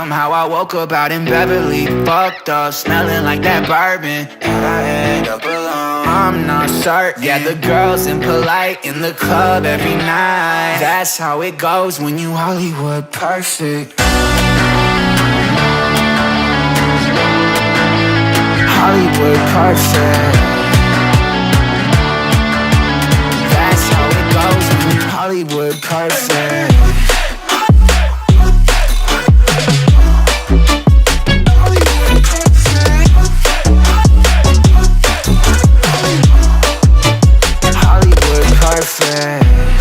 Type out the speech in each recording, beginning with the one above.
Somehow I woke up out in Beverly, fucked up, smelling like that bourbon. How'd I end up alone? I'm not certain. Yeah, the girls impolite in the club every night. That's how it goes when you Hollywood perfect. Hollywood perfect. That's how it goes when you Hollywood perfect.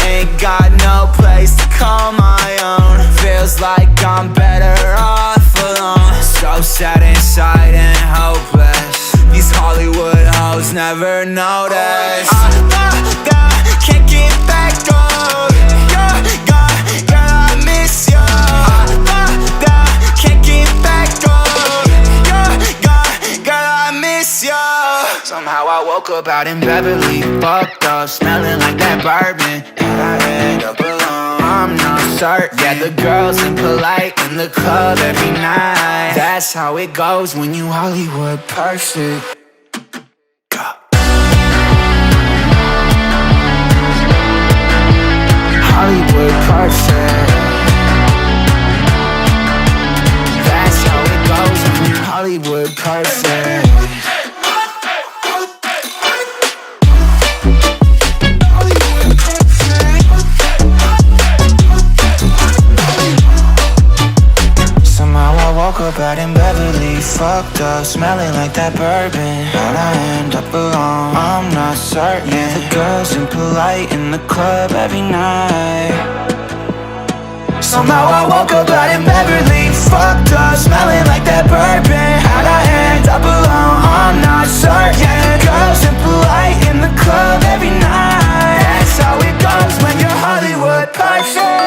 Ain't got no place to call my own. Feels like I'm better off alone. So sad inside and hopeless. These Hollywood hoes never notice. Can't get back on. Girl, I miss you. Can't get back on. Girl, I miss you. Somehow I woke up out in Beverly, fucked up, smelling like that bourbon. How'd I end up alone? I'm not certain. Yeah, the girls impolite in the club every night. That's how it goes when you Hollywood perfect. Hollywood perfect. That's how it goes when you Hollywood perfect. Woke up out in Beverly, fucked up, smelling like that bourbon. How'd I end up alone? I'm not certain. Yeah, the girls impolite in the club every night. Somehow I woke up out in Beverly, fucked up, smelling like that bourbon. How'd I end up alone? I'm not certain. Yeah, the girls impolite in the club every night. That's how it goes when you're Hollywood perfect.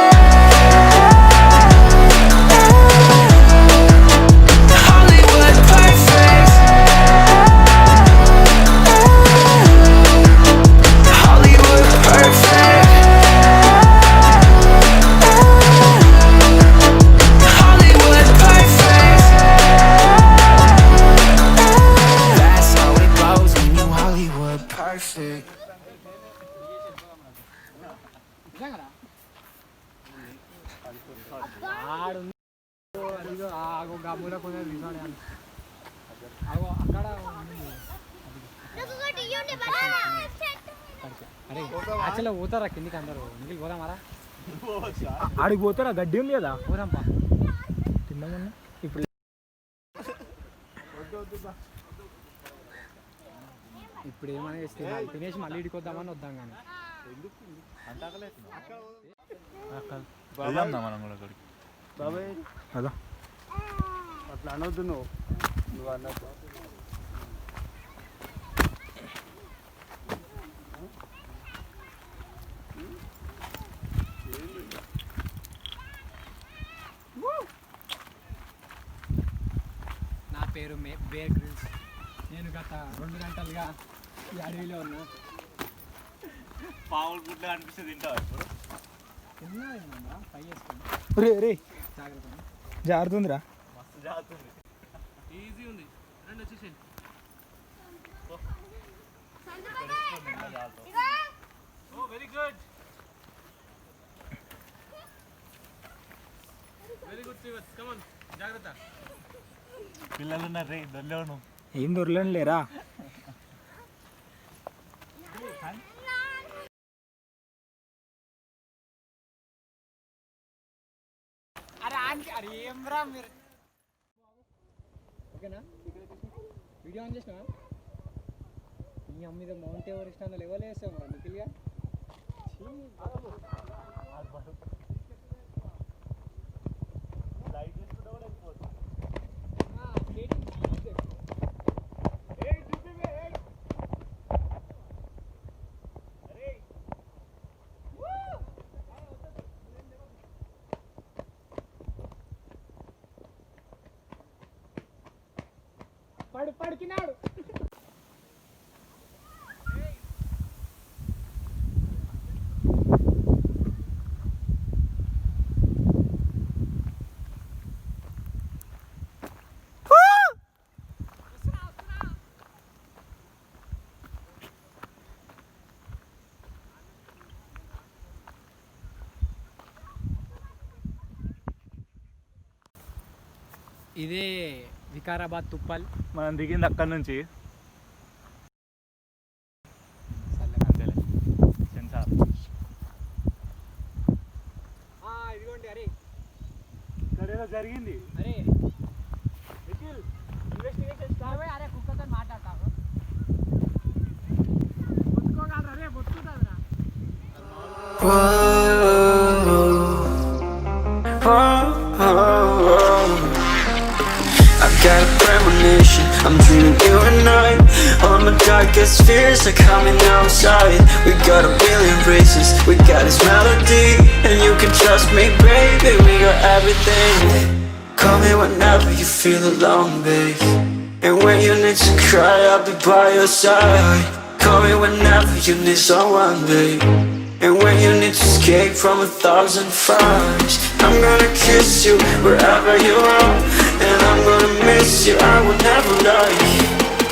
యాక్చువల్గా పోతారా కిందికి అందరూ మిగిలి పోదామారా ఆడికి పోతారా గడ్డి ఉంది కదా పోదాంపా తిన్నామన్నా ఇప్పుడు ఇప్పుడు ఏమైనా చేస్తే తినేసి మళ్ళీ ఇడికి వద్దామని వద్దాం కానీ బాబాయ్ కదా అట్లా అనవద్దు నువ్వు అన్నట్టు నా పేరు బేర్ గ్రిల్స్. నేను గత 2 గంటలుగా ఈ అడవిలో ఉన్నా. పావులు గుడ్లు అనిపిస్తుంది తింటావా ఇప్పుడు? తిన్నా ఫ్రై చేసుకున్నా. రే జాగ్రత్త జారుతుందిరా. మస్తు జారుతుంది. ఈజీ ఉంది. రెండు వచ్చేసి వెరీ గుడ్ శ్రీవత్ కమాన్ జాగ్రత్త. పిల్లలు ఉన్నారు రే దొరలేవు. ఏం దొరలేను లేరా. అరే ఏం రా మీరు ఓకేనా? వీడియో ఆన్ చేసినా మీ అమ్మ మీద మౌంట్ ఎవరెస్ట్ అన్న లెవెల్ వేసాం రా నిఖిల్గా. పడుకినాడు. ఇదే వికారాబాద్ తుప్పల్. మనం దిగింది అక్కడి నుంచి. సెన్సార్ ఇదిగోండి. అరే ఇక్కడ ఏదో జరిగింది. అరే ఇన్వెస్టిగేషన్ స్టార్ట్. అరే కుక్కతో మాట్లాడతావు. బొత్తుకోగలరా? రే బొత్తుకుంటారా? I've got a premonition, I'm dreaming you and I. All my darkest fears are coming outside. We got a billion races, we got this melody. And you can trust me, baby, we got everything. Call me whenever you feel alone, babe. And when you need to cry, I'll be by your side. Call me whenever you need someone, babe. And when you need to escape from 1,000 fires, I'm gonna kiss you wherever you are. And I'm gonna miss you, I will never lie.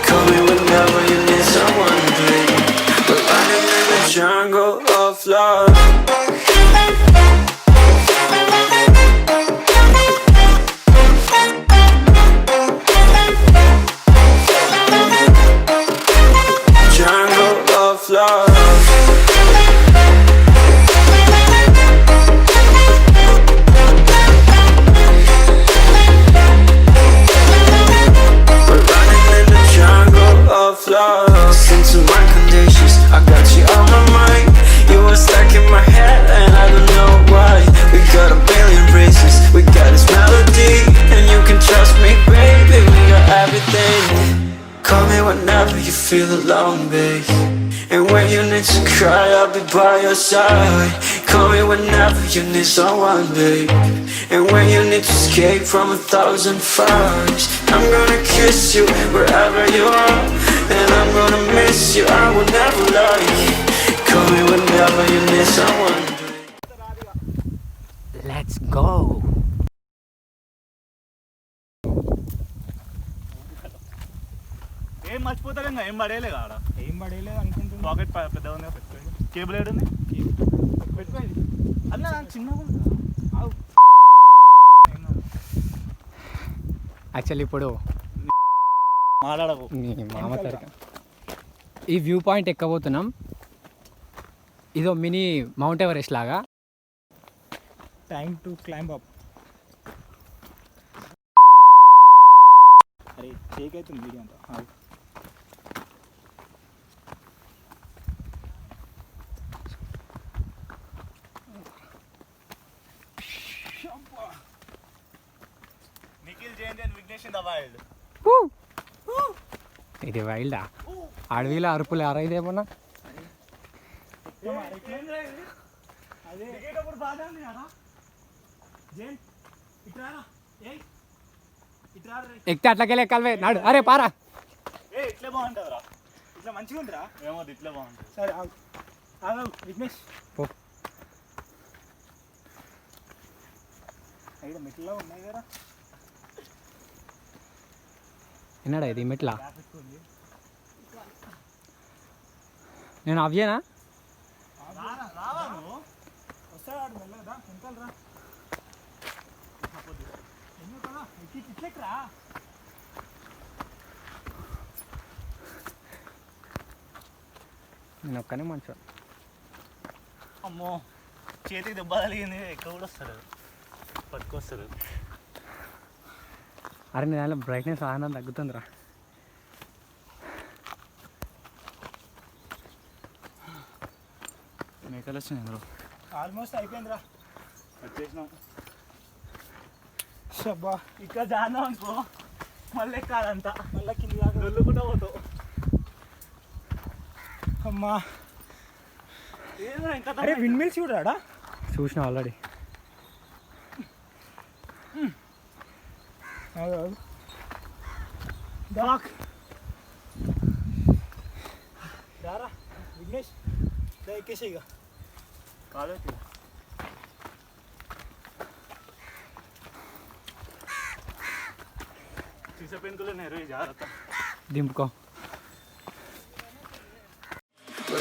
Call me whenever you need someone, babe. We're running in the jungle of love. Jungle of love. Listen to my conditions, I got you on my mind. You were stuck in my head and I don't know why. We got a billion races, we got this melody. And you can trust me, baby, we got everything. Call me whenever you feel alone, babe. And when you need to cry, I'll be by your side. Call me whenever you need someone, babe. And when you need to escape from 1,000 fires, I'm gonna kiss you wherever you are. And I'm gonna miss you, I will never lie. Call me whenever you need someone. Let's go. ఏం మర్చిపోతారు ఇంకా ఏం పడేయలే కాడ. ఏం పడేయలేదు అనుకుంటున్నా. Pocket పెద్దగా ఉంది, పెట్టుకోండి. కేబుల్ ఏడుంది పెట్టుకోండి. అన్న చిన్నగా యాక్చువల్లీ ఇప్పుడు మాట్లాడకు. మామ తరగ ఈ వ్యూ పాయింట్ ఎక్కబోతున్నాం. ఇదో మినీ మౌంట్ ఎవరెస్ట్ లాగా. Time to climb up. అరే షేక్ అవుతుంది వీడియో అంతా. Nikhil Jayanthi and Vignesh in the wild. ఇది వైల్డా? అడవిలో అరుపులు అరైదేమన్నా. ఎక్కితే అట్లకెళ్ళి ఎక్కాలి నాడు. అరే పారా. ఇట్లే బాగుంటుందిరా, ఇట్లా మంచిగా ఉందిరా. ఏమో ఇట్లే బాగుంటుంది. సరే విఘ్నేష్ పో. అయితే మెట్లలో ఉన్నాయి కదా. ఎన్నాడా ఇది మెట్లా? నేను అవ్యేనా? వస్తాడు మెల్లగా వెనకాలరా. ఇట్లెక్కరా. నేను ఒక్కనే మంచిగా. అమ్మో చేతికి దెబ్బ తగిలింది. ఎక్కడ కూడా వస్తారు, పట్టుకొస్తారు. అరే నేను దాంట్లో బ్రైట్నెస్ ఆనందం తగ్గుతుందిరా. మేకలు వచ్చినాయి బ్రో. ఆల్మోస్ట్ అయిపోయిందిరా. వచ్చేసినాం. షబ్బా ఇక్కడ జాయిన్ అనుకో మళ్ళీ ఎక్కాలంతా. మళ్ళీ కింది దాకా దొల్లుకుంటా పోతావు. అమ్మా ఏదో ఇంకా. అరే విండ్ మిల్స్ చూడరాడా? చూసిన ఆల్రెడీ. రారా విఘ్నేష్ ఎక్కేసి ఇక కాలేజ్ సీసా పెన్కులు నేరు జాగ్రత్త. దింపుకో.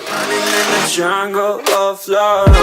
Running in the jungle of love.